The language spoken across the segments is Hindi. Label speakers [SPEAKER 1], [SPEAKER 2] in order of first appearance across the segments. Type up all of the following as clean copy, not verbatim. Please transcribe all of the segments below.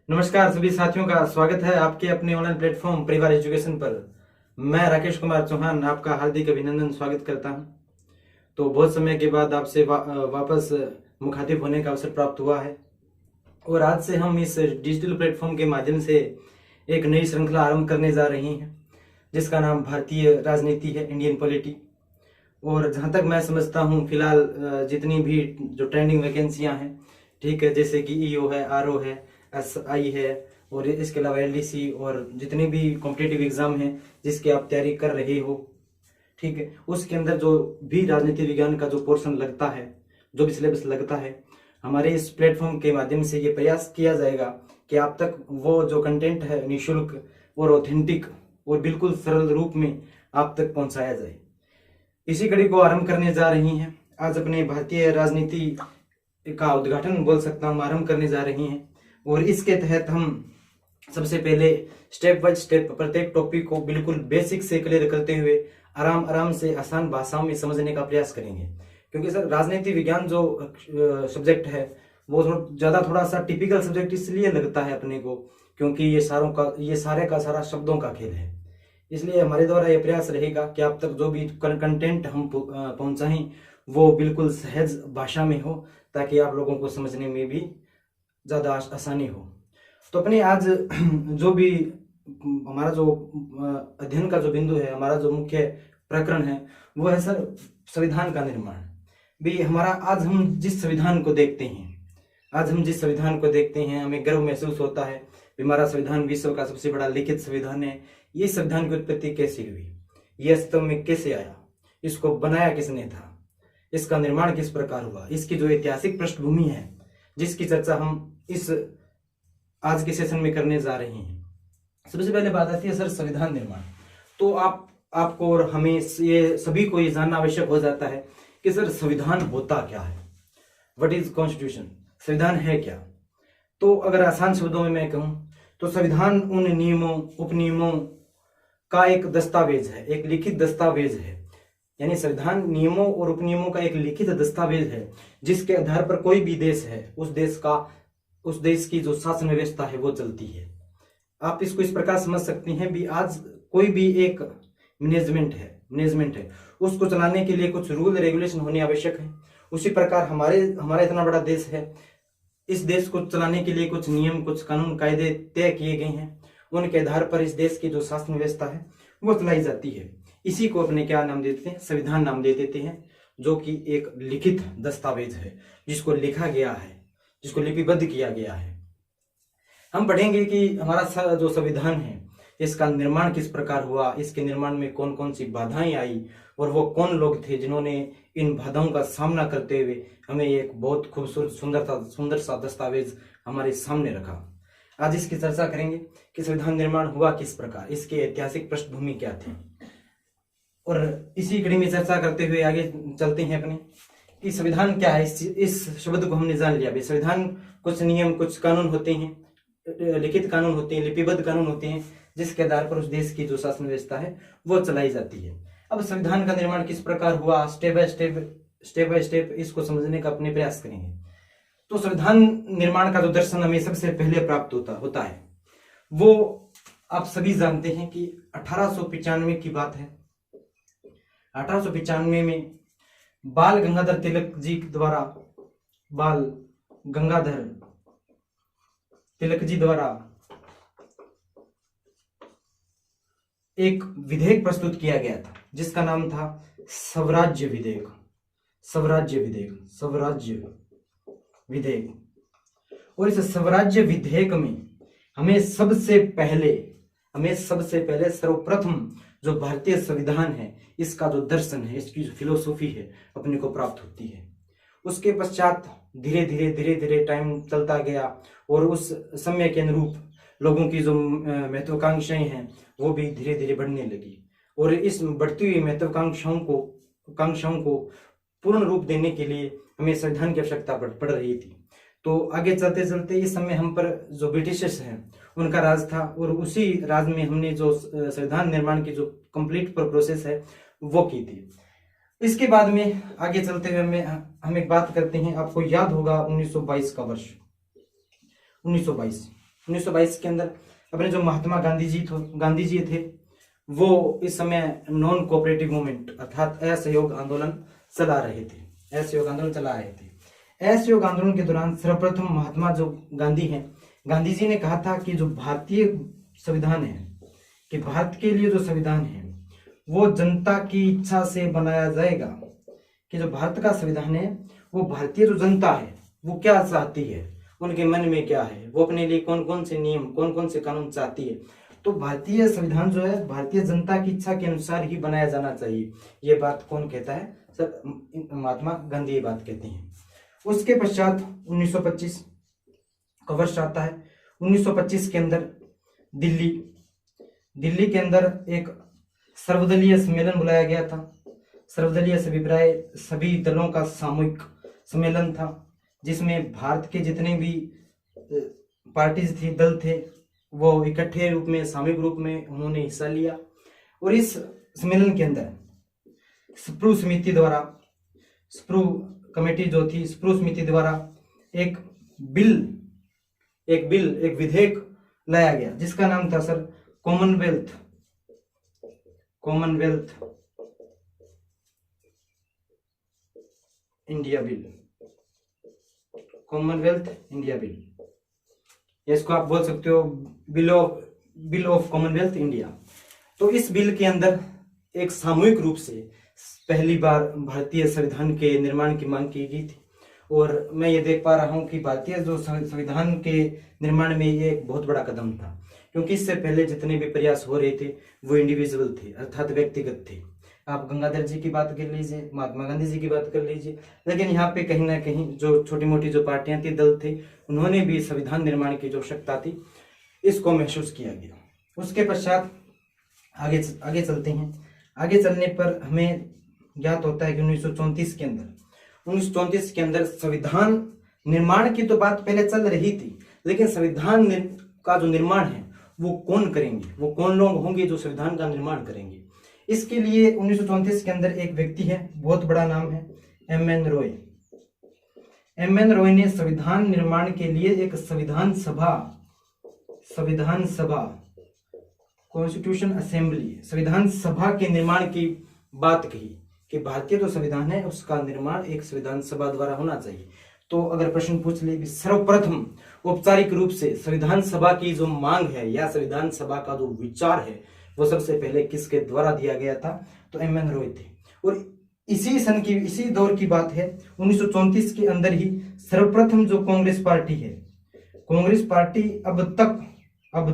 [SPEAKER 1] नमस्कार सभी साथियों का स्वागत है आपके अपने ऑनलाइन प्लेटफॉर्म परिवार एजुकेशन पर। मैं राकेश कुमार चौहान आपका हार्दिक अभिनंदन स्वागत करता हूं। तो बहुत समय के बाद आपसे वापस मुखातिब होने का अवसर प्राप्त हुआ है और आज से हम इस डिजिटल प्लेटफॉर्म के माध्यम से एक नई श्रृंखला आरंभ करने जा रहे हैं जिसका नाम भारतीय राजनीति है, इंडियन पॉलिटी। और जहां तक मैं समझता हूं फिलहाल जितनी भी जो ट्रेंडिंग वैकेंसियां हैं, ठीक है, जैसे कि ईओ है, आरओ है, एसआई है और इसके अलावा एलडीसी और जितने भी कॉम्पिटिटिव एग्जाम हैं जिसकी आप तैयारी कर रहे हो, ठीक है, उसके अंदर जो भी राजनीति विज्ञान का जो पोर्शन लगता है, जो भी सिलेबस लगता है, हमारे इस प्लेटफॉर्म के माध्यम से ये प्रयास किया जाएगा कि आप तक वो जो कंटेंट है निःशुल्क और ऑथेंटिक और बिल्कुल सरल रूप में आप तक पहुंचाया जाए। इसी कड़ी को आरंभ करने जा रही हैं। आज अपने भारतीय राजनीति का उद्घाटन बोल सकता हूँ आरंभ करने जा रही हैं और इसके तहत हम सबसे पहले स्टेप बाय स्टेप प्रत्येक टॉपिक को बिल्कुल बेसिक से क्लियर करते हुए आराम आराम से आसान भाषाओं में समझने का प्रयास करेंगे। क्योंकि सर राजनीति विज्ञान जो सब्जेक्ट है वो थोड़ा सा टिपिकल सब्जेक्ट इसलिए लगता है अपने को क्योंकि ये सारे का सारा शब्दों का खेल है। इसलिए हमारे द्वारा यह प्रयास रहेगा कि आप तक जो भी कंटेंट हम पहुंचाएं वो बिल्कुल सहज भाषा में हो ताकि आप लोगों को समझने में भी ज़्यादा आसानी हो। तो अपने आज जो भी हमारा जो अध्ययन का जो बिंदु है, हमारा जो मुख्य प्रकरण है वो है सर संविधान का निर्माण। भी हमारा आज हम जिस संविधान को देखते हैं हमें गर्व महसूस होता है। हमारा संविधान विश्व का सबसे बड़ा लिखित संविधान है। ये संविधान की उत्पत्ति कैसे हुई, ये अस्तित्व में कैसे आया, इसको बनाया किसने था, इसका निर्माण किस प्रकार हुआ, इसकी जो ऐतिहासिक पृष्ठभूमि है जिसकी चर्चा हम इस आज के सेशन में करने जा रहे हैं। सबसे पहले बात आती है सर संविधान निर्माण। तो आपको और हमें ये सभी को ये जानना आवश्यक हो जाता है कि सर संविधान होता क्या है, व्हाट इज कॉन्स्टिट्यूशन, संविधान है क्या। तो अगर आसान शब्दों में मैं कहूं तो संविधान उन नियमों उपनियमों का एक दस्तावेज है, एक लिखित दस्तावेज है। यानी संविधान नियमों और उपनियमों का एक लिखित दस्तावेज है जिसके आधार पर कोई भी देश है उस देश की जो शासन व्यवस्था है वो चलती है। आप इसको इस प्रकार समझ सकते हैं भी आज कोई भी एक मैनेजमेंट है उसको चलाने के लिए कुछ रूल रेगुलेशन होने आवश्यक है। उसी प्रकार हमारा इतना बड़ा देश है, इस देश को चलाने के लिए कुछ नियम कुछ कानून कायदे तय किए गए हैं। उनके आधार पर इस देश की जो शासन व्यवस्था है वो चलाई जाती है। इसी को अपने क्या नाम देते हैं, संविधान नाम दे देते हैं, जो कि एक लिखित दस्तावेज है जिसको लिखा गया है, जिसको लिपिबद्ध किया गया है। हम पढ़ेंगे कि हमारा जो संविधान है इसका निर्माण किस प्रकार हुआ, इसके निर्माण में कौन कौन सी बाधाएं आई और वो कौन लोग थे जिन्होंने इन बाधाओं का सामना करते हुए हमें एक बहुत खूबसूरत सुंदर सा दस्तावेज हमारे सामने रखा। आज इसकी चर्चा करेंगे कि संविधान निर्माण हुआ किस प्रकार, इसके ऐतिहासिक पृष्ठभूमि क्या थी। और इसी कड़ी में चर्चा करते हुए आगे चलते हैं अपने कि संविधान क्या है। इस शब्द को हमने जान लिया भाई। संविधान कुछ नियम कुछ कानून होते हैं, लिखित कानून होते हैं, लिपिबद्ध कानून होते हैं जिसके आधार पर उस देश की जो शासन व्यवस्था है वो चलाई जाती है। अब संविधान का निर्माण किस प्रकार हुआ, स्टेप बाय स्टेप इसको समझने का अपने प्रयास करेंगे। तो संविधान निर्माण का जो दर्शन हमें सबसे पहले प्राप्त होता है वो आप सभी जानते हैं कि 1895 की बात है। 1895 में बाल गंगाधर तिलक जी द्वारा एक विधेयक प्रस्तुत किया गया था जिसका नाम था स्वराज्य विधेयक। और इस स्वराज्य विधेयक में हमें सबसे पहले सर्वप्रथम जो भारतीय संविधान है इसका जो दर्शन है, इसकी जो फिलोसॉफी है अपने को प्राप्त होती है। उसके पश्चात धीरे धीरे टाइम चलता गया और उस समय के अनुरूप लोगों की जो महत्वाकांक्षाएं हैं वो भी धीरे धीरे बढ़ने लगी और इस बढ़ती हुई महत्वाकांक्षाओं को पूर्ण रूप देने के लिए हमें संविधान की आवश्यकता पड़ रही थी। तो आगे चलते चलते इस समय हम पर जो ब्रिटिशर्स हैं उनका राज था और उसी राज में हमने जो संविधान निर्माण की जो कंप्लीट प्रोसेस है वो की थी। इसके बाद में आगे चलते हुए हम एक बात करते हैं। आपको याद होगा 1922 का वर्ष 1922 1922 के अंदर अपने जो महात्मा गांधी जी थे वो इस समय नॉन कोऑपरेटिव मूवमेंट अर्थात असहयोग आंदोलन चला रहे थे। असहयोग आंदोलन के दौरान सर्वप्रथम महात्मा जो गांधी हैं, गांधी जी ने कहा था कि जो भारतीय संविधान है, कि भारत के लिए जो संविधान है वो जनता की इच्छा से बनाया जाएगा, कि जो भारत का संविधान है वो भारतीय जो जनता है वो क्या चाहती है, उनके मन में क्या है, वो अपने लिए कौन कौन से नियम, कौन कौन से कानून चाहती है। तो भारतीय संविधान जो है भारतीय जनता की इच्छा के अनुसार ही बनाया जाना चाहिए। ये बात कौन कहता है? सर महात्मा गांधी ये बात कहते हैं। उसके पश्चात 1925 का वर्ष आता है। 1925 के अंदर दिल्ली के अंदर एक सर्वदलीय सम्मेलन बुलाया गया था। सर्वदलीय अभिप्राय सभी दलों का सामूहिक सम्मेलन था, जिसमें भारत के जितने भी पार्टीज थी, दल थे, वो इकट्ठे रूप में, सामूहिक रूप में उन्होंने हिस्सा लिया। और इस सम्मेलन के अंदर स्प्रू कमेटी जो थी, स्प्रू समिति द्वारा एक विधेयक लाया गया जिसका नाम था सर कॉमनवेल्थ इंडिया बिल। इसको आप बोल सकते हो बिल ऑफ कॉमनवेल्थ इंडिया। तो इस बिल के अंदर एक सामूहिक रूप से पहली बार भारतीय संविधान के निर्माण की मांग की गई थी। और मैं ये देख पा रहा हूँ कि भारतीय जो संविधान के निर्माण में ये एक बहुत बड़ा कदम था, क्योंकि इससे पहले जितने भी प्रयास हो रहे थे वो इंडिविजुअल थे, अर्थात व्यक्तिगत थे। आप गंगाधर जी की बात कर लीजिए, महात्मा गांधी जी की बात कर लीजिए, लेकिन यहाँ पे कहीं ना कहीं जो छोटी मोटी जो पार्टियां थी, दल थे, उन्होंने भी संविधान निर्माण की जो आवश्यकता थी इसको महसूस किया गया। उसके पश्चात आगे चलते हैं। आगे चलने पर हमें ज्ञात होता है कि 1934 के अंदर संविधान निर्माण की तो बात पहले चल रही थी, लेकिन संविधान का जो निर्माण है वो कौन करेंगे, वो कौन लोग होंगे जो संविधान का निर्माण करेंगे। इसके लिए 1934 के अंदर एक व्यक्ति है, बहुत बड़ा नाम है, एम.एन. रॉय ने संविधान निर्माण के लिए एक संविधान सभा कॉन्स्टिट्यूशन असेंबली, संविधान सभा के निर्माण की बात कही कि भारतीय जो संविधान है उसका निर्माण एक संविधान सभा द्वारा होना चाहिए। तो अगर प्रश्न पूछ ले, सर्वप्रथम औपचारिक रूप से संविधान सभा की जो मांग है या संविधान सभा का जो विचार है वो सबसे पहले किसके द्वारा दिया गया था? तो एम.एन. रॉय थे। और इसी दौर की बात है, 1934 के अंदर ही सर्वप्रथम जो कांग्रेस पार्टी है, कांग्रेस पार्टी अब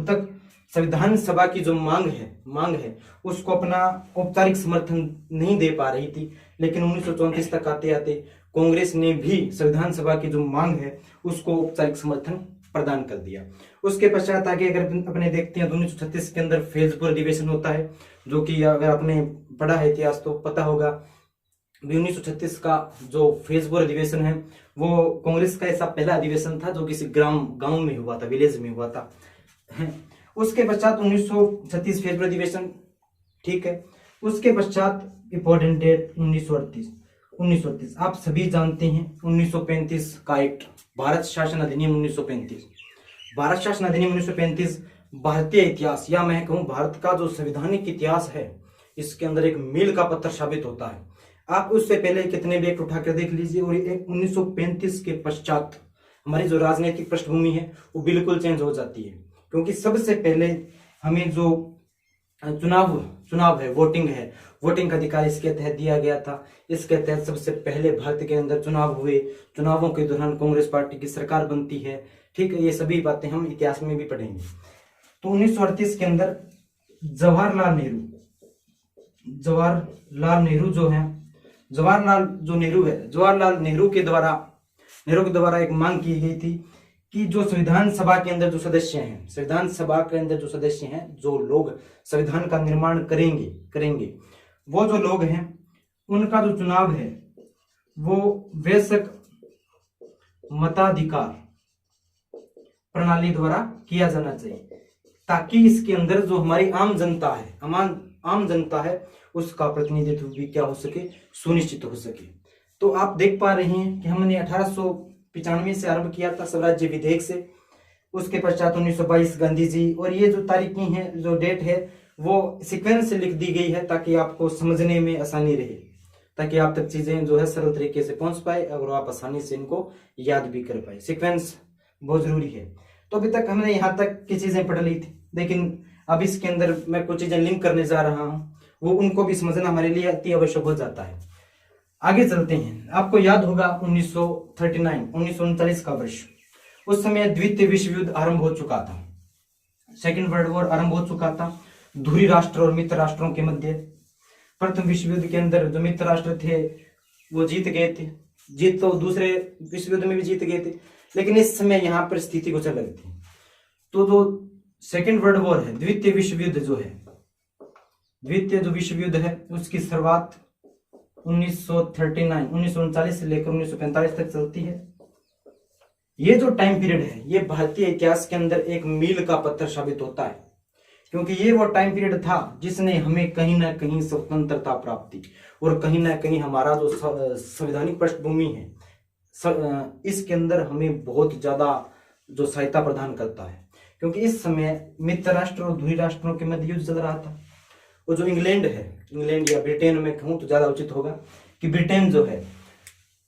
[SPEAKER 1] तक संविधान सभा की जो मांग है उसको अपना औपचारिक समर्थन नहीं दे पा रही थी, लेकिन 1934 तक आते आते कांग्रेस ने भी संविधान सभा की जो मांग है उसको औपचारिक समर्थन प्रदान कर दिया। उसके पश्चात आगे अगर अपने देखते हैं तो 1936 के अंदर फैजपुर अधिवेशन होता है, जो कि अगर आपने पढ़ा है इतिहास तो पता होगा। 1936 का जो फैजपुर अधिवेशन है वो कांग्रेस का ऐसा पहला अधिवेशन था जो किसी गांव में हुआ था, विलेज में हुआ था। उसके पश्चात 1936 फैजपुर अधिवेशन, ठीक है। उसके पश्चात इंपॉर्टेंट डेट 1938 आप सभी जानते हैं। 1935 का एक्ट, भारत शासन अधिनियम 1935 भारतीय इतिहास या मैं कहूं भारत का जो संवैधानिक इतिहास है इसके अंदर एक मील का पत्थर साबित होता है। आप उससे पहले कितने भी एक्ट उठाकर देख लीजिए, और 1935 के पश्चात हमारी जो राजनीतिक पृष्ठभूमि है वो बिल्कुल चेंज हो जाती है, क्योंकि सबसे पहले हमें जो चुनाव है, वोटिंग का अधिकार इसके तहत दिया गया था। इसके तहत सबसे पहले भारत के अंदर चुनाव हुए, चुनावों के दौरान कांग्रेस पार्टी की सरकार बनती है, ठीक है। ये सभी बातें हम इतिहास में भी पढ़ेंगे। तो 1938 के अंदर जवाहरलाल नेहरू के द्वारा एक मांग की गई थी कि जो संविधान सभा के अंदर जो सदस्य हैं, जो लोग संविधान का निर्माण करेंगे वो जो लोग हैं उनका जो चुनाव है वो वयस्क मताधिकार प्रणाली द्वारा किया जाना चाहिए, ताकि इसके अंदर जो हमारी आम जनता है उसका प्रतिनिधित्व भी क्या हो सके, सुनिश्चित हो सके। तो आप देख पा रहे हैं कि हमने 1895 से आरंभ किया था स्वराज्य विधेयक से, उसके पश्चात 1922 गांधी जी। और ये जो तारीखें हैं, जो डेट है, वो सीक्वेंस से लिख दी गई है ताकि आपको समझने में आसानी रहे, ताकि आप तक चीजें जो है सरल तरीके से पहुंच पाए और आप आसानी से इनको याद भी कर पाए। सीक्वेंस बहुत जरूरी है। तो अभी तक हमने यहाँ तक की चीजें पढ़ ली थी, लेकिन अब इसके अंदर मैं कुछ चीजें लिंक करने जा रहा हूँ, वो उनको भी समझना हमारे लिए अति आवश्यक हो जाता है। आगे चलते हैं। आपको याद होगा 1939 का वर्ष, उस समय द्वितीय विश्व युद्ध आरंभ हो चुका था, सेकेंड वर्ल्ड वॉर आरंभ हो चुका था धुरी राष्ट्र और मित्र राष्ट्रों के मध्य। प्रथम विश्व युद्ध के अंदर जो मित्र राष्ट्र थे वो जीत गए थे, जीत तो दूसरे विश्व युद्ध में भी जीत गए थे, लेकिन इस समय यहाँ पर स्थिति कुछ अलग थी। तो जो सेकेंड वर्ल्ड वॉर है, द्वितीय विश्व युद्ध जो है, द्वितीय जो विश्व युद्ध है उसकी शुरुआत 1939 से लेकर 1945 तक चलती है। ये जो टाइम पीरियड है ये भारतीय इतिहास के अंदर एक मील का पत्थर साबित होता है, क्योंकि ये वो टाइम पीरियड था जिसने हमें कहीं ना कहीं स्वतंत्रता प्राप्ति और कहीं ना कहीं हमारा जो संवैधानिक पृष्ठभूमि है इसके अंदर हमें बहुत ज्यादा जो सहायता प्रदान करता है। क्योंकि इस समय मित्र राष्ट्र और धुरी राष्ट्रों के मध्य युद्ध चल रहा था। वो जो इंग्लैंड है, इंग्लैंड या ब्रिटेन में कहूं तो ज्यादा उचित होगा कि ब्रिटेन जो है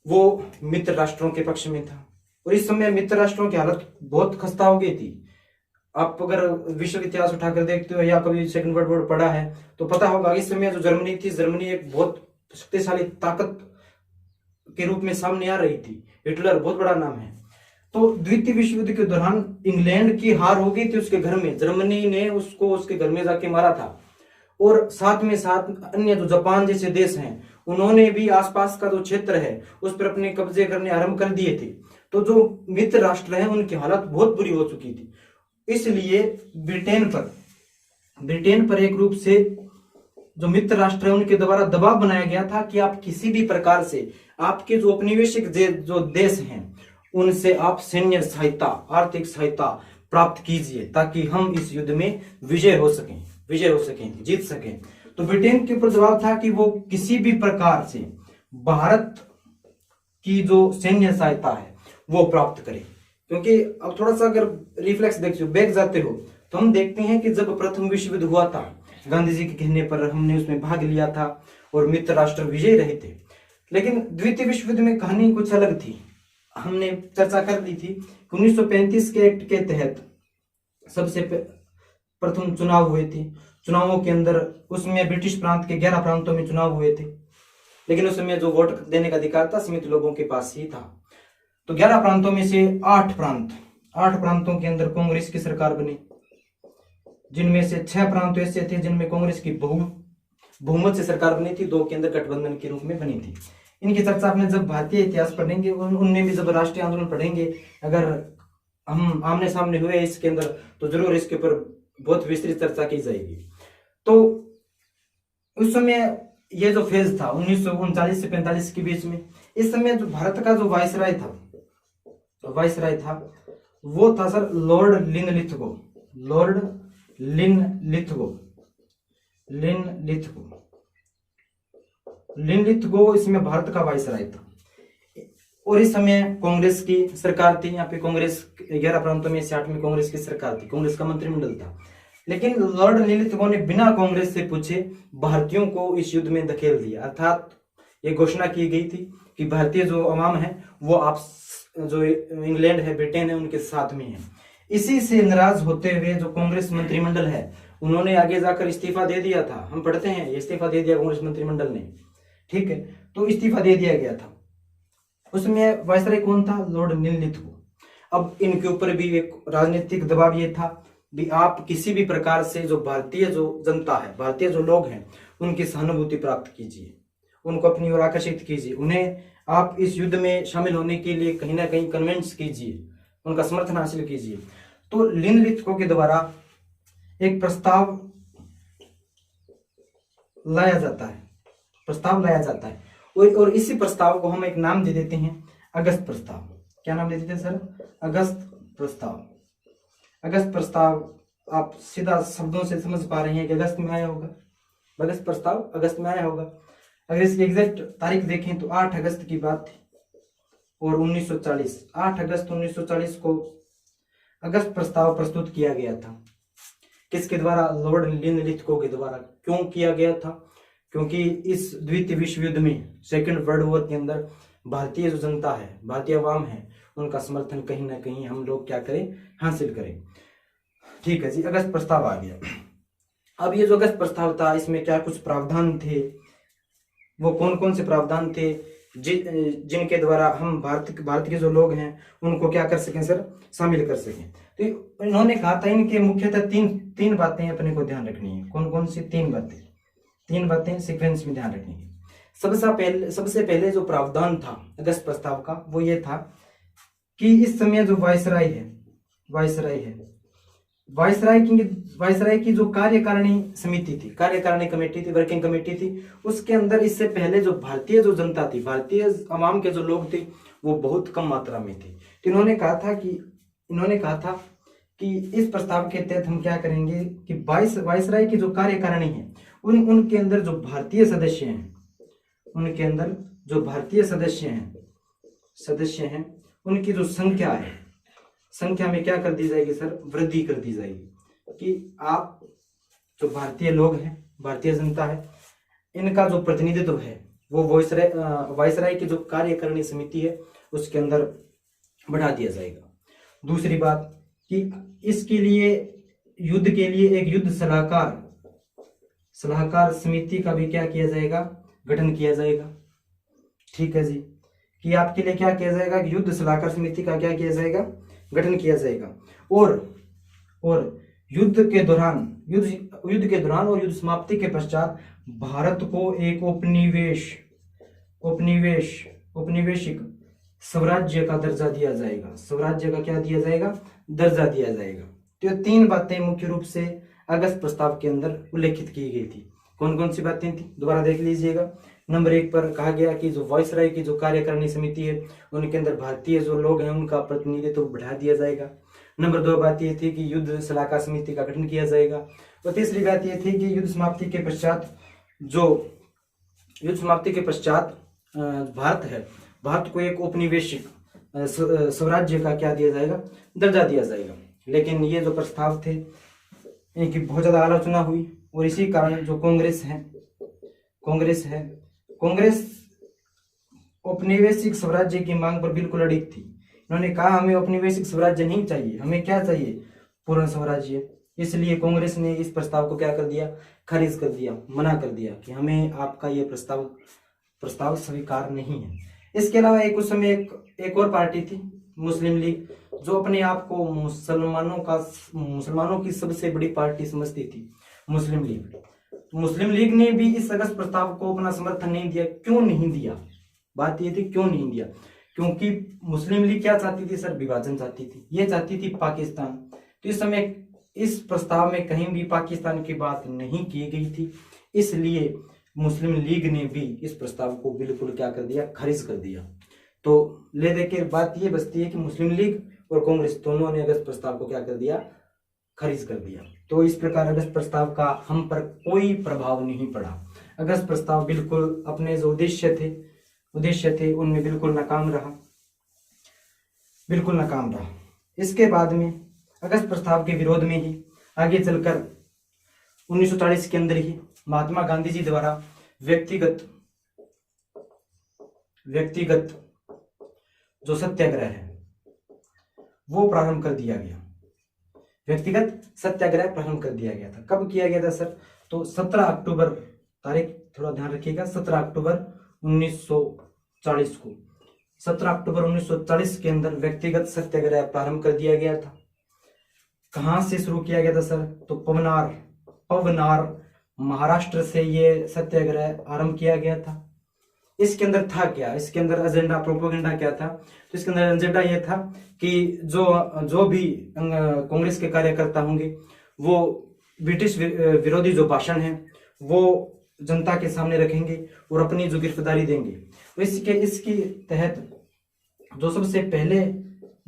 [SPEAKER 1] वो मित्र राष्ट्रों के पक्ष में था, और इस समय मित्र राष्ट्रों की हालत बहुत खस्ता हो गई थी। आप अगर विश्व इतिहास उठाकर देखते हो या कभी सेकंड वर्ल्ड वॉर पढ़ा है तो पता होगा इस समय जो जर्मनी थी, जर्मनी एक बहुत शक्तिशाली ताकत के रूप में सामने आ रही थी। हिटलर बहुत बड़ा नाम है। तो द्वितीय विश्व युद्ध के दौरान इंग्लैंड की हार हो गई थी उसके घर में, जर्मनी ने उसको उसके घर में जाके मारा था, और साथ में साथ अन्य जो जापान जैसे देश हैं उन्होंने भी आसपास का जो क्षेत्र है उस पर अपने कब्जे करने आरंभ कर दिए थे। तो जो मित्र राष्ट्र हैं उनकी हालत बहुत बुरी हो चुकी थी। इसलिए ब्रिटेन पर एक रूप से जो मित्र राष्ट्र है उनके द्वारा दबाव बनाया गया था कि आप किसी भी प्रकार से आपके जो औपनिवेशिक जो देश हैं उनसे आप सैन्य सहायता, आर्थिक सहायता प्राप्त कीजिए ताकि हम इस युद्ध में विजय हो सकें, जीत सकें। तो ब्रिटेन के ऊपर दबाव था कि वो किसी भी प्रकार से भारत की जो सैन्य सहायता है वो प्राप्त करे। क्योंकि अब थोड़ा सा अगर रिफ्लेक्स देखते हो, बैक जाते हो, तो हम देखते हैं कि जब प्रथम विश्व युद्ध हुआ था गांधी जी के कहने पर हमने उसमें भाग लिया था और मित्र राष्ट्र विजयी रहे थे। लेकिन द्वितीय विश्व युद्ध में कहानी कुछ अलग थी। हमने चर्चा कर ली थी 1935 के एक्ट के तहत सबसे प्रथम चुनाव हुए थे। चुनावों के अंदर उसमें ब्रिटिश प्रांत के 11 प्रांतों में चुनाव हुए थे, लेकिन उस समय जो वोट देने का अधिकार था सीमित लोगों के पास ही था। तो 11 प्रांतों में से 8 प्रांतों के अंदर कांग्रेस की सरकार बनी, जिनमें से 6 प्रांत ऐसे थे जिनमें कांग्रेस की बहुमत से सरकार बनी थी, 2 के अंदर गठबंधन के रूप में बनी थी। इनकी चर्चा आपने जब भारतीय इतिहास पढ़ेंगे, उनमें भी जब राष्ट्रीय आंदोलन पढ़ेंगे, अगर हम आमने सामने हुए इसके अंदर, तो जरूर इसके ऊपर बहुत विस्तृत चर्चा की जाएगी। तो उस समय ये जो फेज था 1939 से 45 के बीच में, इस समय जो भारत का जो वायसराय था वो था सर लॉर्ड लिनलिथगो इसमें भारत का वायसराय था। और इस समय कांग्रेस की सरकार थी, यहाँ पे कांग्रेस 11 प्रांतों में से 8 में कांग्रेस की सरकार थी, कांग्रेस का मंत्रिमंडल था। लेकिन लॉर्ड लिनलिथगो ने बिना कांग्रेस से पूछे भारतीयों को इस युद्ध में धकेल दिया, अर्थात ये घोषणा की गई थी कि भारतीय जो अवाम है वो आप जो इंग्लैंड है, ब्रिटेन है, उनके साथ में है। इसी से नाराज होते हुए जो कांग्रेस मंत्रिमंडल है उन्होंने आगे जाकर इस्तीफा दे दिया था। हम पढ़ते हैं इस्तीफा दे दिया कांग्रेस मंत्रिमंडल ने, ठीक है। तो इस्तीफा दे दिया गया था। उसमें वायसराय कौन था? Lord Linlithgow. अब इनके ऊपर भी एक राजनीतिक दबाव ये था भी आप किसी भी प्रकार से जो भारतीय जो जनता है, भारतीय जो लोग हैं, उनकी सहानुभूति प्राप्त कीजिए, उनको अपनी ओर आकर्षित कीजिए, उन्हें आप इस युद्ध में शामिल होने के लिए कहीं ना कहीं कन्विंस कीजिए, उनका समर्थन हासिल कीजिए। तो लिनलिथगो के द्वारा एक प्रस्ताव लाया जाता है और इसी प्रस्ताव को हम एक नाम दे देते हैं अगस्त प्रस्ताव। क्या नाम दे देते हैं सर? अगस्त प्रस्ताव। आप सीधा शब्दों से समझ पा रहे हैं कि अगस्त में आया होगा, अगस्त प्रस्ताव अगस्त में आया होगा। अगर इसकी एग्जैक्ट तारीख देखें तो 8 अगस्त की बात थी और 1940 8 अगस्त 1940 को अगस्त प्रस्ताव प्रस्तुत किया गया था। किसके द्वारा? लॉर्ड लिनलिथगो के द्वारा। क्यों किया गया था? क्योंकि इस द्वितीय विश्व युद्ध में, सेकेंड वर्ल्ड वॉर के अंदर भारतीय जो जनता है, भारतीय अवाम है, उनका समर्थन कहीं ना कहीं हम लोग क्या करें, हासिल करें। ठीक है जी, अगस्त प्रस्ताव आ गया। अब ये जो अगस्त प्रस्ताव था, इसमें क्या कुछ प्रावधान थे, वो कौन कौन से प्रावधान थे जिनके द्वारा हम भारत के जो लोग हैं उनको क्या कर सकें सर, शामिल कर सकें। तो इन्होंने कहा था, इनके मुख्यतः तीन बातें अपने को ध्यान रखनी है। कौन कौन सी तीन बातें सीक्वेंस में ध्यान रखनी है। सबसे पहले जो प्रावधान था अगस्त प्रस्ताव का, वो ये था कि इस समय जो वायसराय की जो कार्यकारिणी समिति थी, कार्यकारिणी कमेटी थी, वर्किंग कमेटी थी, उसके अंदर इससे पहले जो भारतीय जो जनता थी, भारतीय आवाम के जो लोग थे, वो बहुत कम मात्रा में थे। तो इन्होंने कहा था कि इस प्रस्ताव के तहत हम क्या करेंगे कि वायसराय की जो कार्यकारिणी है, उनके अंदर जो भारतीय सदस्य हैं, उनकी जो संख्या में क्या कर दी जाएगी सर, वृद्धि कर दी जाएगी। कि आप जो भारतीय लोग हैं, भारतीय जनता है, इनका जो प्रतिनिधित्व है वो वायसराय की जो कार्यकारिणी समिति है उसके अंदर बढ़ा दिया जाएगा। दूसरी बात कि इसके लिए युद्ध के लिए एक युद्ध सलाहकार समिति का भी क्या किया जाएगा, गठन किया जाएगा। ठीक है जी, कि आपके लिए क्या किया जाएगा कि युद्ध सलाहकार समिति का क्या किया जाएगा, गठन किया जाएगा। और युद्ध के दौरान और युद्ध समाप्ति के पश्चात भारत को एक औपनिवेशिक स्वराज्य का दर्जा दिया जाएगा। स्वराज्य का क्या दिया जाएगा, दर्जा दिया जाएगा। तो ये तीन बातें मुख्य रूप से अगस्त प्रस्ताव के अंदर उल्लेखित की गई थी। कौन कौन सी बातें थी, दोबारा देख लीजिएगा। नंबर 1 पर कहा गया कि जो वायसराय की जो कार्यकारिणी समिति है, उनके अंदर भारतीय जो लोग हैं उनका प्रतिनिधित्व बढ़ा दिया जाएगा। नंबर 2 बात ये थी कि युद्ध सलाहकार समिति का गठन किया जाएगा। और तीसरी बात ये थी कि युद्ध समाप्ति के पश्चात भारत को एक औपनिवेशिक स्वराज्य का क्या दिया जाएगा, दर्जा दिया जाएगा। लेकिन ये जो प्रस्ताव थे, इनकी बहुत ज्यादा आलोचना हुई और इसी कारण जो कांग्रेस औपनिवेशिक स्वराज्य की मांग पर बिल्कुल अडिग थी। इन्होंने कहा हमें औपनिवेशिक स्वराज्य नहीं चाहिए, हमें क्या चाहिए, पूर्ण स्वराज्य। इसलिए कांग्रेस ने इस प्रस्ताव को क्या कर दिया, खारिज कर दिया, मना कर दिया कि हमें आपका ये प्रस्ताव स्वीकार नहीं है। इसके अलावा उस समय एक और पार्टी थी, मुस्लिम लीग, जो अपने आप को मुसलमानों की सबसे बड़ी पार्टी समझती थी, मुस्लिम लीग ने भी इस अगस्त प्रस्ताव को अपना समर्थन नहीं दिया। क्यों नहीं दिया? बात ये थी क्यों नहीं दिया, क्योंकि मुस्लिम लीग क्या चाहती थी सर, विभाजन चाहती थी। ये चाहती थी पाकिस्तान। तो इस समय इस प्रस्ताव में कहीं भी पाकिस्तान की बात नहीं की गई थी, इसलिए मुस्लिम लीग ने भी इस प्रस्ताव को बिल्कुल क्या कर दिया, खारिज कर दिया। तो ले देकर बात ये बचती है कि मुस्लिम लीग और कांग्रेस दोनों ने अगस्त प्रस्ताव को क्या कर दिया, खारिज कर दिया। तो इस प्रकार अगस्त प्रस्ताव का हम पर कोई प्रभाव नहीं पड़ा। अगस्त प्रस्ताव बिल्कुल अपने जो उद्देश्य थे उनमें बिल्कुल नाकाम रहा। इसके बाद में अगस्त प्रस्ताव के विरोध में ही आगे चलकर 1940 के अंदर ही महात्मा गांधी जी द्वारा व्यक्तिगत जो सत्याग्रह है वो प्रारंभ कर दिया गया। व्यक्तिगत सत्याग्रह प्रारंभ कर दिया गया था। कब किया गया था सर? तो 17 अक्टूबर, तारीख थोड़ा ध्यान रखिएगा, 17 अक्टूबर 1940 को, 17 अक्टूबर 1940 के अंदर व्यक्तिगत सत्याग्रह प्रारंभ कर दिया गया था। कहां से शुरू किया गया था सर? तो पवनार महाराष्ट्र से ये सत्याग्रह आरंभ किया गया था। इसके अंदर था क्या, इसके अंदर एजेंडा, प्रोपोगेंडा क्या था? तो इसके अंदर एजेंडा ये था कि जो भी कांग्रेस के कार्यकर्ता होंगे वो ब्रिटिश विरोधी जो भाषण है वो जनता के सामने रखेंगे और अपनी जो गिरफ्तारी देंगे। तो इसके तहत जो सबसे पहले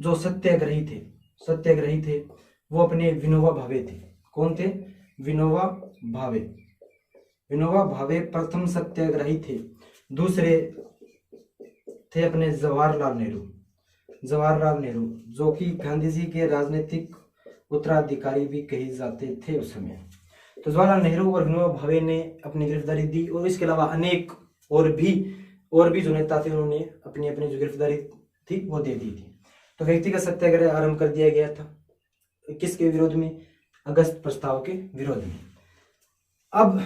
[SPEAKER 1] जो सत्याग्रही थे वो अपने विनोबा भावे थे। कौन थे? विनोबा भावे प्रथम सत्याग्रही थे। दूसरे थे अपने जवाहरलाल नेहरू। जवाहरलाल नेहरू, जो कि गांधी जी के राजनीतिक उत्तराधिकारी भी कहे जाते थे उस समय। तो जवाहरलाल नेहरू और विनोबा भावे ने अपनी गिरफ्तारी दी, और इसके अलावा अनेक और भी जो नेता थे उन्होंने अपनी अपनी जो गिरफ्तारी थी वो दे दी थी। तो व्यक्तिगत सत्याग्रह आरंभ कर दिया गया था, किसके विरोध में? अगस्त प्रस्ताव के विरोध में। अब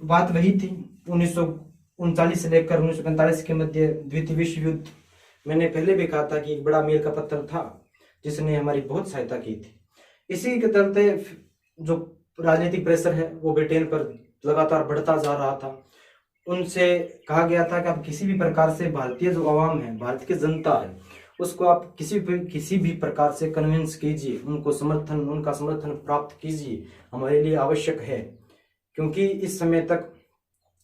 [SPEAKER 1] बात वही थी, 1939 से लेकर 1945 के मध्य द्वितीय विश्व युद्ध, मैंने पहले भी कहा था कि एक बड़ा मील का पत्थर था जिसने हमारी बहुत सहायता की थी। इसी के चलते जो राजनीतिक प्रेशर है वो ब्रिटेन पर लगातार बढ़ता जा रहा था। उनसे कहा गया था कि आप किसी भी प्रकार से भारतीय जो आवाम है, भारत की जनता है, उसको आप किसी भी प्रकार से कन्विंस कीजिए, उनका समर्थन प्राप्त कीजिए, हमारे लिए आवश्यक है। क्योंकि इस समय तक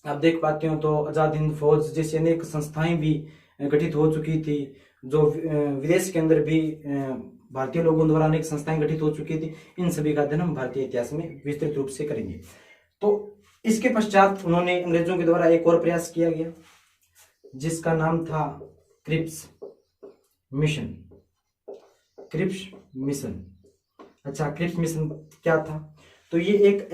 [SPEAKER 1] आप देख पाते हो तो आजाद हिंद फौज जैसी अनेक संस्थाएं भी गठित हो चुकी थी, जो विदेश के अंदर भी भारतीय लोगों द्वारा अनेक संस्थाएं गठित हो चुकी थी। इन सभी का अध्ययन हम भारतीय इतिहास में विस्तृत रूप से करेंगे। तो इसके पश्चात उन्होंने अंग्रेजों के द्वारा एक और प्रयास किया गया जिसका नाम था क्रिप्स मिशन। क्रिप्स मिशन, अच्छा, क्रिप्स मिशन क्या था? तो ये एक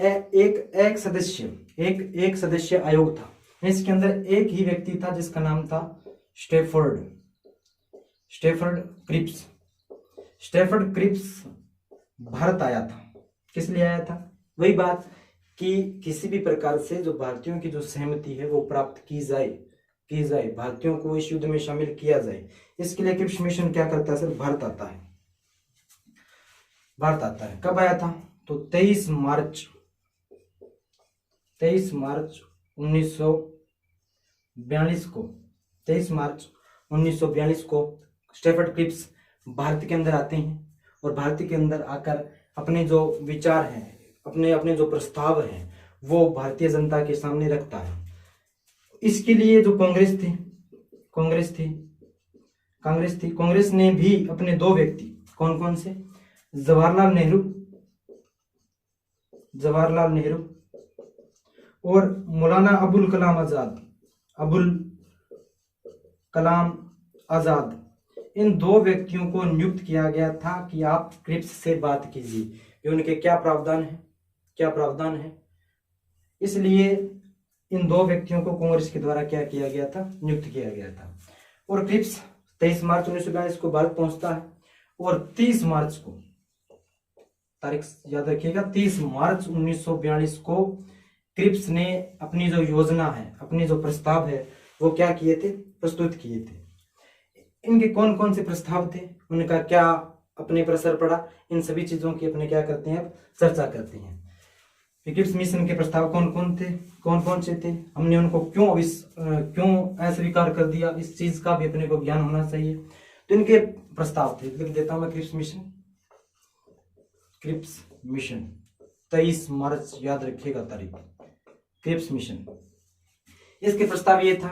[SPEAKER 1] सदस्य आयोग था। इसके अंदर एक ही व्यक्ति था जिसका नाम था Stafford Cripps. Stafford Cripps Bharat आया था। किस लिए आया था? वही बात कि किसी भी प्रकार से जो भारतीयों की जो सहमति है वो प्राप्त की जाए, भारतीयों को इस युद्ध में शामिल किया जाए। इसके लिए क्रिप्स मिशन क्या करता है सर? भारत आता है। कब आया था? तो 23 मार्च 1942 को स्टैफर्ड क्रिप्स भारत के अंदर आते हैं, और भारत के अंदर आकर अपने जो विचार हैं, अपने जो प्रस्ताव हैं, वो भारतीय जनता के सामने रखता है। इसके लिए जो कांग्रेस ने भी अपने दो व्यक्ति, कौन से? जवाहरलाल नेहरू और मौलाना अबुल कलाम आजाद, इन दो व्यक्तियों को नियुक्त किया गया था कि आप क्रिप्स से बात कीजिए, उनके क्या प्रावधान है। इसलिए इन दो व्यक्तियों को कांग्रेस के द्वारा क्या किया गया था? नियुक्त किया गया था। और क्रिप्स 23 मार्च 1942 को भारत पहुंचता है, और 30 मार्च को, तारीख याद रखिएगा, 30 मार्च 1942 को क्रिप्स ने अपनी जो योजना है, अपनी जो प्रस्ताव है, वो क्या किए थे? प्रस्तुत किए थे। इनके कौन कौन से प्रस्ताव थे, उनका क्या अपने पर असर पड़ा, इन सभी चीजों की अपने क्या करते हैं, अब चर्चा करते हैं। क्रिप्स मिशन के प्रस्ताव कौन कौन से थे, हमने उनको क्यों अस्वीकार कर दिया, इस चीज का भी अपने को ज्ञान होना चाहिए। तो इनके प्रस्ताव थे, लिख देता हूं मैं, क्रिप्स मिशन 23 मार्च, याद रखिएगा तारीख। क्रिप्स मिशन, इसके प्रस्ताव ये था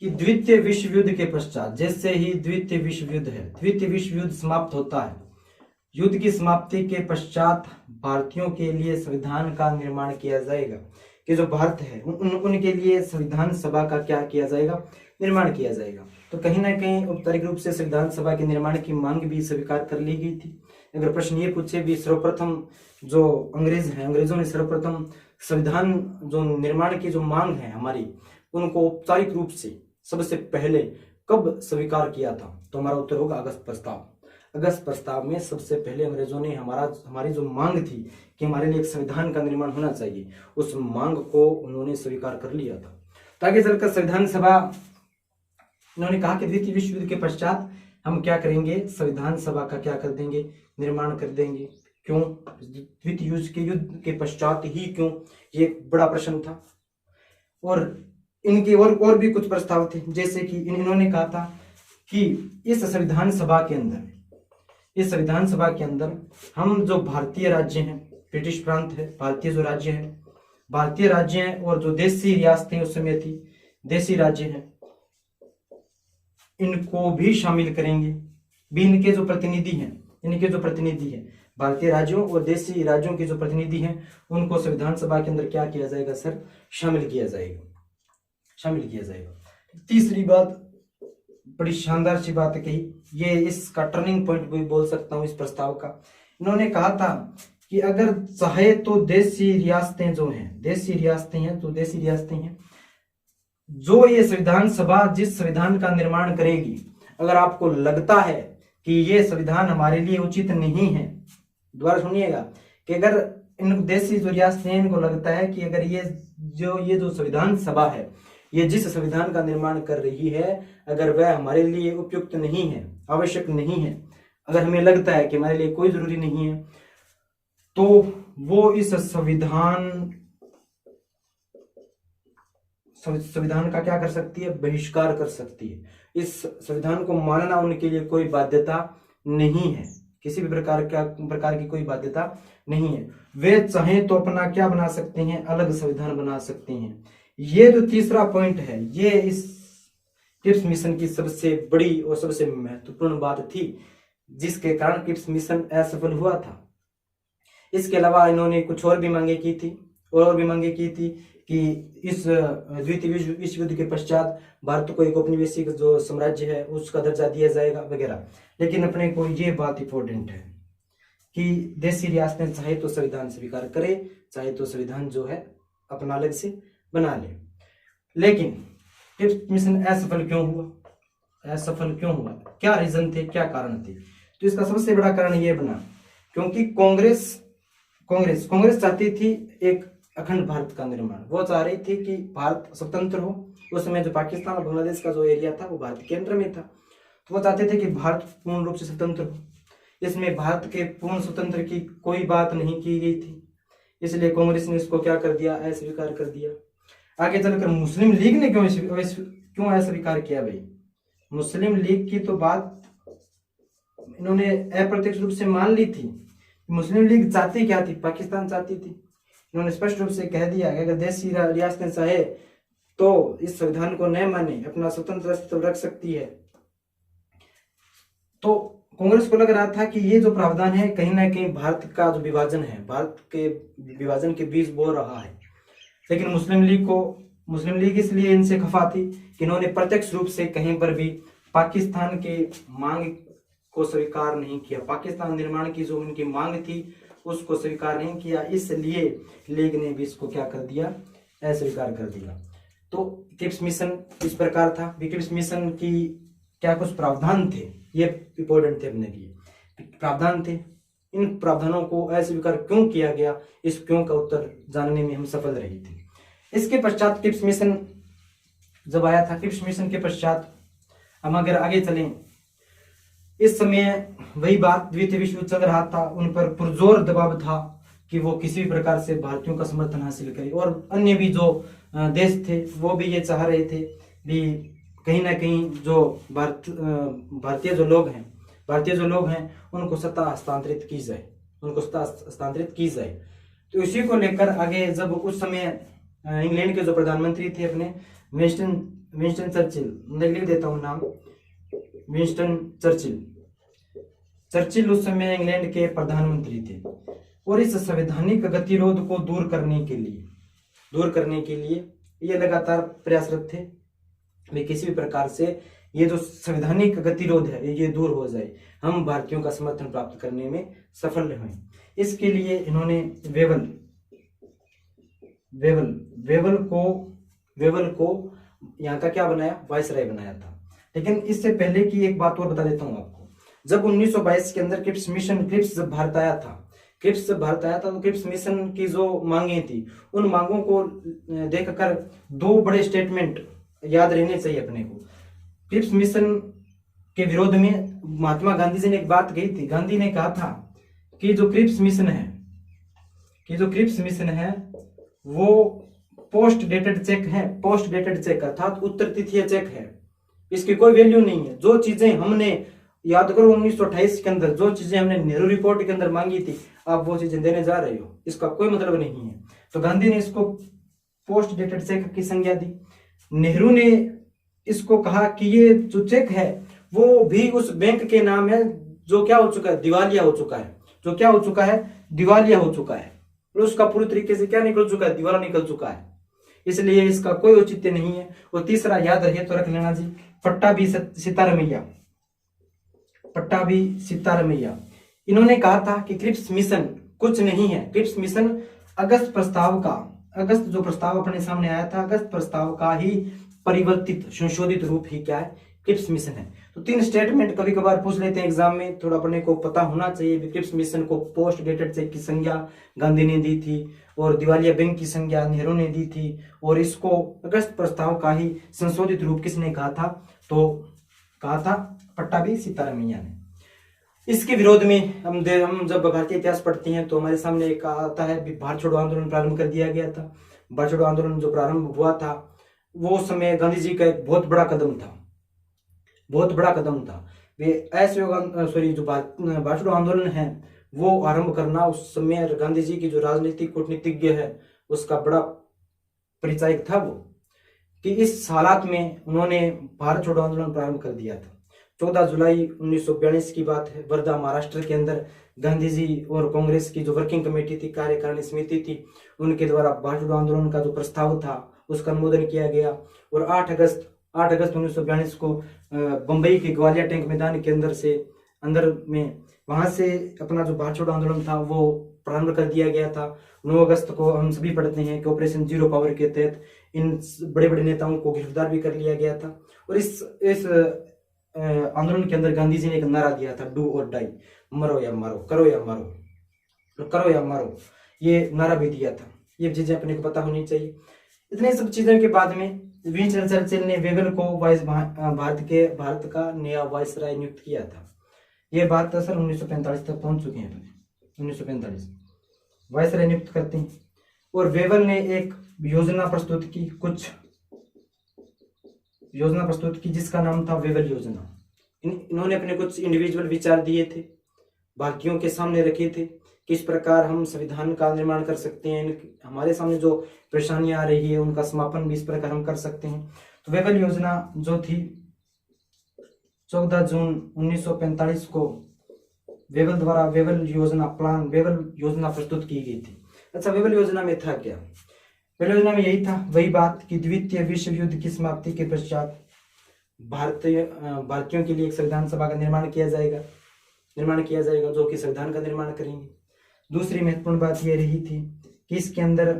[SPEAKER 1] कि द्वितीय विश्व युद्ध के पश्चात, जैसे ही द्वितीय विश्व युद्ध समाप्त होता है, युद्ध की समाप्ति के पश्चात भारतीयों के लिए संविधान का निर्माण किया जाएगा, कि जो भारत है उनके लिए संविधान सभा का क्या किया जाएगा? निर्माण किया जाएगा। तो कहीं ना कहीं औपचारिक रूप से संविधान सभा के निर्माण की मांग भी स्वीकार कर ली गई थी। अगर प्रश्न ये पूछे भी, सर्वप्रथम जो अंग्रेजों ने सर्वप्रथम संविधान जो निर्माण की जो मांग है हमारी, उनको औपचारिक रूप से सबसे पहले कब स्वीकार किया था? तो हमारा उत्तर होगा अगस्त प्रस्ताव में सबसे पहले अंग्रेजों ने हमारी जो मांग थी कि हमारे लिए एक संविधान का निर्माण होना चाहिए, उस मांग को उन्होंने स्वीकार कर लिया था। ताकि चलकर संविधान सभा, उन्होंने कहा कि द्वितीय विश्व युद्ध के पश्चात हम क्या करेंगे? संविधान सभा का क्या कर देंगे? निर्माण कर देंगे। क्यों द्वितीय युद्ध के पश्चात ही क्यों? ये बड़ा प्रश्न था। और इनके और भी कुछ प्रस्ताव थे, जैसे कि इन्होंने कहा था कि इस संविधान सभा के अंदर हम जो भारतीय राज्य हैं, ब्रिटिश प्रांत है, भारतीय जो राज्य हैं और जो देसी रियासतें उस समय थी, देसी राज्य हैं, इनको भी शामिल करेंगे। भी इनके जो प्रतिनिधि हैं, भारतीय राज्यों और देसी राज्यों के जो प्रतिनिधि हैं, उनको संविधान सभा के अंदर क्या किया जाएगा सर? शामिल किया जाएगा। तीसरी बात, बड़ी शानदार सी बात कही, ये इसका टर्निंग पॉइंट भी बोल सकता हूँ इस प्रस्ताव का। इन्होंने कहा था कि अगर चाहे तो देसी रियासतें जो हैं, देसी रियासतें हैं जो ये संविधान सभा जिस संविधान का निर्माण करेगी, अगर आपको लगता है कि ये संविधान हमारे लिए उचित नहीं है, दोबारा सुनिएगा, कि अगर इन देशी जो रियासतें इनको लगता है कि अगर ये जो संविधान सभा है, ये जिस संविधान का निर्माण कर रही है, अगर वह हमारे लिए उपयुक्त नहीं है, आवश्यक नहीं है, अगर हमें लगता है कि हमारे लिए कोई जरूरी नहीं है, तो वो इस संविधान का क्या कर सकती है, बहिष्कार कर सकती है। इस संविधान को मानना उनके लिए कोई बाध्यता नहीं है, किसी भी प्रकार की कोई बाध्यता नहीं है। वे चाहें तो अपना क्या बना सकते हैं, अलग संविधान बना सकते हैं। ये जो तीसरा पॉइंट है, ये इस क्रिप्स मिशन की सबसे बड़ी और सबसे महत्वपूर्ण बात थी, जिसके कारण क्रिप्स मिशन असफल हुआ था। इसके अलावा इन्होंने कुछ और भी मांगे की थी कि इस द्वितीय विश्व युद्ध के पश्चात भारत को एक औपनिवेशिक जो साम्राज्य है उसका दर्जा दिया जाएगा वगैरह। लेकिन अपने को ये बात इंपॉर्टेंट है कि देशी रियासतें चाहे तो संविधान स्वीकार करे, चाहे तो संविधान जो है अपना अलग से बना ले। लेकिन क्रिप्स मिशन असफल क्यों हुआ? क्या रीजन थे, क्या कारण थे? तो इसका सबसे बड़ा कारण ये बना क्योंकि कांग्रेस चाहती थी एक अखंड भारत का निर्माण। वो चाह रही थी कि भारत स्वतंत्र हो। उस समय जो पाकिस्तान और बांग्लादेश का जो एरिया था वो भारत के अंदर में था, तो वो चाहते थे कि भारत पूर्ण रूप से स्वतंत्र हो। इसमें भारत के पूर्ण स्वतंत्र की कोई बात नहीं की गई थी, इसलिए कांग्रेस ने इसको क्या कर दिया, अस्वीकार कर दिया। आगे चलकर मुस्लिम लीग ने क्यों अस्वीकार किया? भाई मुस्लिम लीग की तो बात इन्होंने अप्रत्यक्ष रूप से मान ली थी। मुस्लिम लीग चाहती क्या थी? पाकिस्तान चाहती थी। इन्होंने स्पष्ट रूप से कह दिया कि अगर देशी रियासतें चाहे तो इस संविधान को न माने, अपना स्वतंत्र अस्तित्व रख सकती है। तो कांग्रेस को लग रहा था कि ये जो प्रावधान है कहीं ना कहीं भारत का जो विभाजन है, भारत के विभाजन के बीज बो रहा है। लेकिन मुस्लिम लीग इसलिए इनसे खफा थी कि इन्होंने प्रत्यक्ष रूप से कहीं पर भी पाकिस्तान के मांग को स्वीकार नहीं किया। पाकिस्तान निर्माण की जो उनकी मांग थी उसको स्वीकार नहीं किया, इसलिए लीग ने भी इसको क्या कर दिया, अस्वीकार कर दिया। तो क्रिप्स मिशन इस प्रकार था। क्रिप्स मिशन की क्या कुछ प्रावधान थे, ये इंपॉर्टेंट थे अपने लिए। प्रावधान थे, इन प्रावधानों को अस्वीकार क्यों किया गया, इस क्यों का उत्तर जानने में हम सफल रहे थे। इसके पश्चात क्रिप्स मिशन जब आया था, क्रिप्स मिशन के पश्चात हम अगर आगे चलें, इस समय वही बात, द्वितीय विश्व युद्ध चल रहा था, उन पर पुरजोर दबाव था कि वो किसी भी प्रकार से भारतीयों का समर्थन हासिल करें। और अन्य भी जो देश थे वो भी ये चाह रहे थे भी कहीं ना कहीं जो भारतीय जो लोग हैं उनको सत्ता हस्तांतरित की जाए। तो इसी को लेकर आगे जब उस समय इंग्लैंड के जो प्रधानमंत्री थे अपने विंस्टन चर्चिल, मैं लिख देता हूँ नाम, विंस्टन चर्चिल उस समय इंग्लैंड के प्रधानमंत्री थे। और इस संवैधानिक गतिरोध को दूर करने के लिए ये लगातार प्रयासरत थे वे किसी भी प्रकार से ये जो संवैधानिक गतिरोध है ये दूर हो जाए, हम भारतीयों का समर्थन प्राप्त करने में सफल हुए। इसके लिए इन्होंने वेवल को यहाँ का क्या बनाया, वाइसराय बनाया था। लेकिन इससे पहले की एक बात और बता देता हूँ आपको। जब 1922 के अंदर क्रिप्स जब भारत आया था तो क्रिप्स मिशन की जो मांगे थी, उन मांगों को देखकर दो बड़े स्टेटमेंट याद रहने चाहिए अपने को। क्रिप्स मिशन के विरोध में महात्मा गांधी जी ने एक बात कही थी। गांधी ने कहा था कि जो क्रिप्स मिशन है वो पोस्ट डेटेड चेक अर्थात उत्तर तिथीय चेक है, इसकी कोई वैल्यू नहीं है। जो चीजें हमने, याद करो 1928 के अंदर जो चीजें हमने नेहरू रिपोर्ट के अंदर मांगी थी, आप वो चीजें देने जा रहे हो, इसका कोई मतलब नहीं है। तो गांधी ने इसको पोस्ट डेटेड चेक की संज्ञा दी। नेहरू ने इसको कहा कि ये जो चेक है वो भी उस बैंक के नाम है जो क्या हो चुका है, दिवालिया हो चुका है। और उसका पूरी तरीके से क्या निकल चुका है, दिवाला निकल चुका है। इसलिए इसका कोई औचित्य नहीं है। और तीसरा याद रहे तो रख लेना जी, पट्टाभी सीतारमैया, पट्टाभी सीतारमैया, इन्होंने कहा था कि क्रिप्स मिशन कुछ नहीं है, क्रिप्स मिशन अगस्त प्रस्ताव का, अगस्त जो प्रस्ताव अपने सामने आया था, अगस्त प्रस्ताव का ही परिवर्तित संशोधित रूप ही क्या है, क्रिप्स मिशन है। तो 3 स्टेटमेंट कभी कभार पूछ लेते हैं एग्जाम में, थोड़ा अपने को पता होना चाहिए। क्रिप्स मिशन को पोस्ट डेटेड चेक की संज्ञा गांधी ने दी थी और दिवालिया बैंक की संज्ञा नेहरू ने दी थी, और इसको अगस्त प्रस्ताव का ही संशोधित रूप किसने कहा था, तो कहा था पट्टाभी सीतारमैया ने। इसके विरोध में हम जब भारतीय इतिहास पढ़ते हैं तो हमारे सामने एक आता है, भारत छोड़ो आंदोलन प्रारंभ कर दिया गया था। भारत छोड़ो आंदोलन जो प्रारंभ हुआ था वो समय गांधी जी का एक बहुत बड़ा कदम था, बहुत बड़ा कदम था। वे असहयोग जो भारत छोड़ो आंदोलन है वो आरंभ करना उस समय गांधी जी की जो राजनीतिक कूटनीतिज्ञ है उसका बड़ा परिचायक था वो, कि इस हालात में उन्होंने भारत छोड़ो आंदोलन प्रारंभ कर दिया था। 14 जुलाई 1942 की बात है, वर्धा महाराष्ट्र के अंदर गांधी जी और कांग्रेस की जो वर्किंग कमेटी थी, कार्यकारिणी समिति थी, उनके द्वारा भारत छोड़ो आंदोलन का जो प्रस्ताव था उसका अनुमोदन किया गया। और 8 अगस्त 1942 को बंबई के ग्वालियर टैंक मैदान के अंदर में वहां से अपना जो भारत छोड़ो आंदोलन था वो प्रारंभ कर दिया गया था। 9 अगस्त को हम सभी पढ़ते हैं कि ऑपरेशन जीरो पावर के तहत इन बड़े बड़े नेताओं को गिरफ्तार भी कर लिया गया था। और इस आंदोलन के अंदर गांधी जी ने एक नारा दिया था, डू और डाई, मरो या मारो, करो या मारो, करो या मारो, ये नारा भी दिया था। ये चीजें अपने को पता होनी चाहिए। इतने सब चीजों के बाद में विंस्टन चर्चिल ने वेगल को भारत का नया वायसराय नियुक्त किया था। ये बात सर 1945 तक पहुंच चुके हैं। 1945 वायसराय नियुक्त करते हैं और वेवल ने एक योजना प्रस्तुत की जिसका नाम था वेवल योजना। इन्होंने अपने कुछ इंडिविजुअल विचार दिए थे, भारतीयों के सामने रखे थे, किस प्रकार हम संविधान का निर्माण कर सकते हैं, हमारे सामने जो परेशानियां आ रही है उनका समापन भी इस प्रकार हम कर सकते हैं। तो वेवल योजना जो थी 14 जून 1945 को वेवल द्वारा वेवल योजना प्रस्तुत की गई थी। अच्छा, वेवल योजना में था क्या? वेवल योजना में यही था, वही बात कि द्वितीय विश्व युद्ध की समाप्ति के पश्चात भारतीयों के लिए एक संविधान सभा का निर्माण किया जाएगा जो कि संविधान का निर्माण करेंगे। दूसरी महत्वपूर्ण बात यह रही थी कि इसके अंदर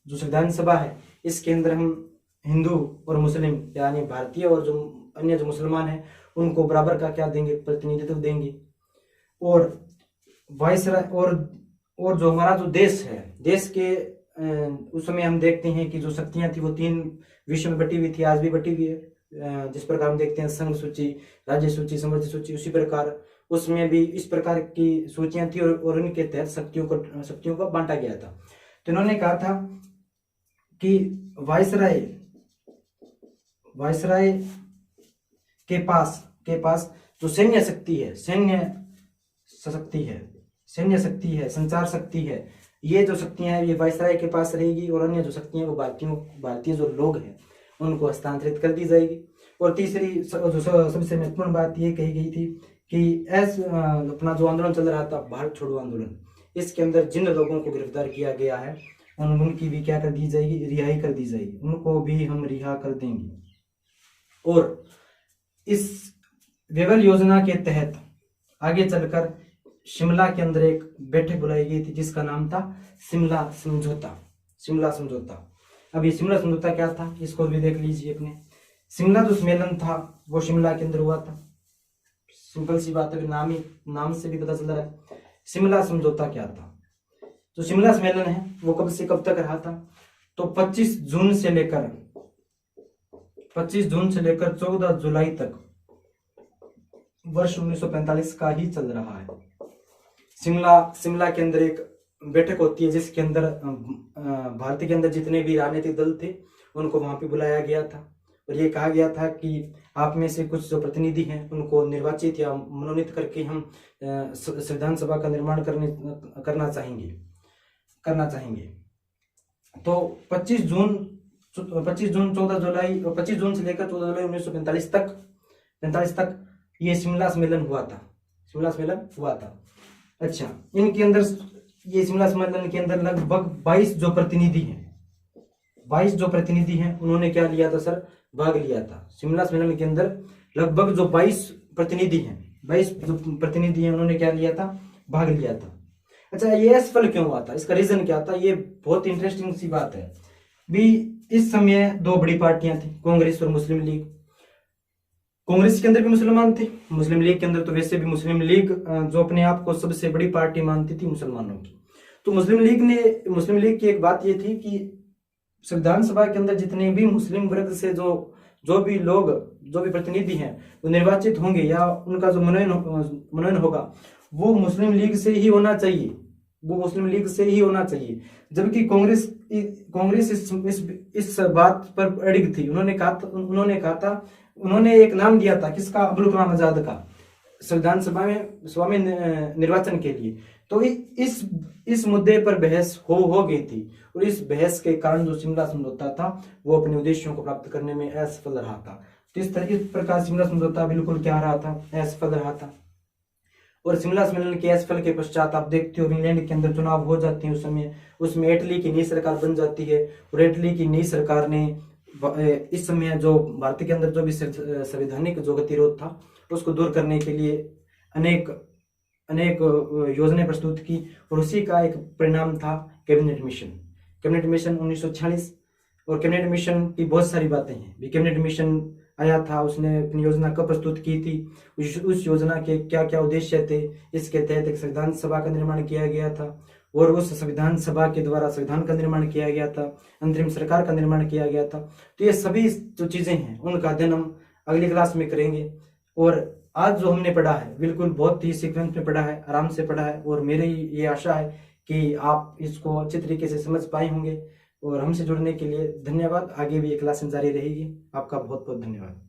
[SPEAKER 1] जो संविधान सभा है इसके अंदर हम हिंदू और मुस्लिम यानी भारतीय और जो अन्य जो मुसलमान हैं उनको बराबर का क्या देंगे, प्रतिनिधित्व देंगे। और वायसराय और जो हमारा जो देश है, देश के उस समय हम देखते हैं कि जो शक्तियां थी वो 3 विश्व में बटी हुई थी, आज भी बटी हुई है। जिस प्रकार हम देखते हैं संघ सूची, राज्य सूची, समृद्धि सूची, उसी प्रकार उसमें भी इस प्रकार की सूचियां थी और उनके तहत शक्तियों को बांटा गया था। तो इन्होंने कहा था कि वायसराय के पास जो सैन्य शक्ति है, संचार शक्ति है, ये जो शक्तियां हैं ये वायसराय के पास रहेगी और अन्य जो शक्तियां वो भारतीय जो लोग हैं उनको हस्तांतरित कर दी जाएगी। और तीसरी जो सबसे महत्वपूर्ण बात ये कही गई थी कि अपना जो आंदोलन चल रहा था भारत छोड़ो आंदोलन, इसके अंदर जिन लोगों को गिरफ्तार किया गया है उनकी भी क्या कर दी जाएगी, रिहाई कर दी जाएगी, उनको भी हम रिहा कर देंगे। और इस वेवल योजना के तहत आगे चलकर शिमला के अंदर एक बैठक बुलाई गई थी जिसका नाम था शिमला समझौता। अब ये शिमला समझौता क्या था इसको भी देख लीजिए अपने। शिमला जो सम्मेलन था वो शिमला के अंदर हुआ था। सिंपल सी बात है, नाम से भी पता चल रहा है। शिमला समझौता क्या था? तो शिमला सम्मेलन है वो कब से कब तक रहा था? तो 25 जून से लेकर 14 जुलाई तक वर्ष 1945 का ही चल रहा है। शिमला के अंदर एक बैठक होती है जिसके अंदर भारत के अंदर जितने भी राजनीतिक दल थे उनको वहां पे बुलाया गया था और ये कहा गया था कि आप में से कुछ जो प्रतिनिधि हैं उनको निर्वाचित या मनोनीत करके हम संविधान सभा का निर्माण करना चाहेंगे। तो 25 जून 14 जुलाई और 25 जून से लेकर 14 जुलाई 1945 तक ये शिमला सम्मेलन हुआ था। अच्छा, इनके अंदर ये शिमला सम्मेलन के अंदर लगभग 22 जो प्रतिनिधि हैं उन्होंने क्या लिया था सर, भाग लिया था। शिमला सम्मेलन के अंदर लगभग जो 22 प्रतिनिधि हैं, 22 जो प्रतिनिधि हैं, उन्होंने क्या लिया था, भाग लिया था। अच्छा, ये असफल क्यों हुआ था, इसका रीजन क्या था, ये बहुत इंटरेस्टिंग सी बात है भी। इस समय दो बड़ी पार्टियां थी, कांग्रेस और मुस्लिम लीग। कांग्रेस के अंदर भी मुसलमान थे, मुस्लिम लीग के अंदर तो वैसे भी मुस्लिम लीग जो अपने आप को सबसे बड़ी पार्टी मानती थी मुसलमानों की। तो मुस्लिम लीग की एक बात ये थी कि संविधान सभा के अंदर जितने भी मुस्लिम वर्ग से जो भी लोग, जो भी प्रतिनिधि हैं, वो निर्वाचित होंगे या उनका जो मनोनयन होगा वो मुस्लिम लीग से ही होना चाहिए, वो मुस्लिम लीग से ही होना चाहिए। जबकि कांग्रेस इस बात पर अड़िग थी। उन्होंने एक नाम दिया था, किसका, अब्दुल कलाम आजाद का, संविधान सभा में निर्वाचन के लिए। तो इस मुद्दे पर बहस हो गई थी, और इस बहस के कारण जो शिमला समझौता था वो अपने उद्देश्यों को प्राप्त करने में असफल रहा था। तो इस प्रकार शिमला समझौता बिल्कुल क्या रहा था, असफल रहा था। और शिमला सम्मेलन के असफल के पश्चात आप देखते हो इंग्लैंड के अंदर चुनाव हो जाते हैं, उस समय उसमें इटली की नई सरकार बन जाती है, और इटली की नई सरकार ने इस समय जो भारत के अंदर जो भी संवैधानिक जो गतिरोध था उसको दूर करने के लिए अनेक योजनाएं प्रस्तुत की, और उसी का एक परिणाम था कैबिनेट मिशन 1946। और कैबिनेट मिशन की बहुत सारी बातें हैं। कैबिनेट मिशन आया था, उसने अपनी योजना कब प्रस्तुत की थी, उस योजना के क्या क्या उद्देश्य थे, इसके तहत एक संविधान सभा का निर्माण किया गया था, और उस संविधान सभा के द्वारा संविधान का निर्माण किया गया था, अंतरिम सरकार का निर्माण किया गया था। तो ये सभी जो चीजें हैं उनका अध्ययन हम अगली क्लास में करेंगे। और आज जो हमने पढ़ा है बिल्कुल बहुत ही सीक्वेंस में पढ़ा है, आराम से पढ़ा है, और मेरी ये आशा है कि आप इसको अच्छे तरीके से समझ पाए होंगे। और हमसे जुड़ने के लिए धन्यवाद। आगे भी ये क्लास जारी रहेगी। आपका बहुत बहुत धन्यवाद।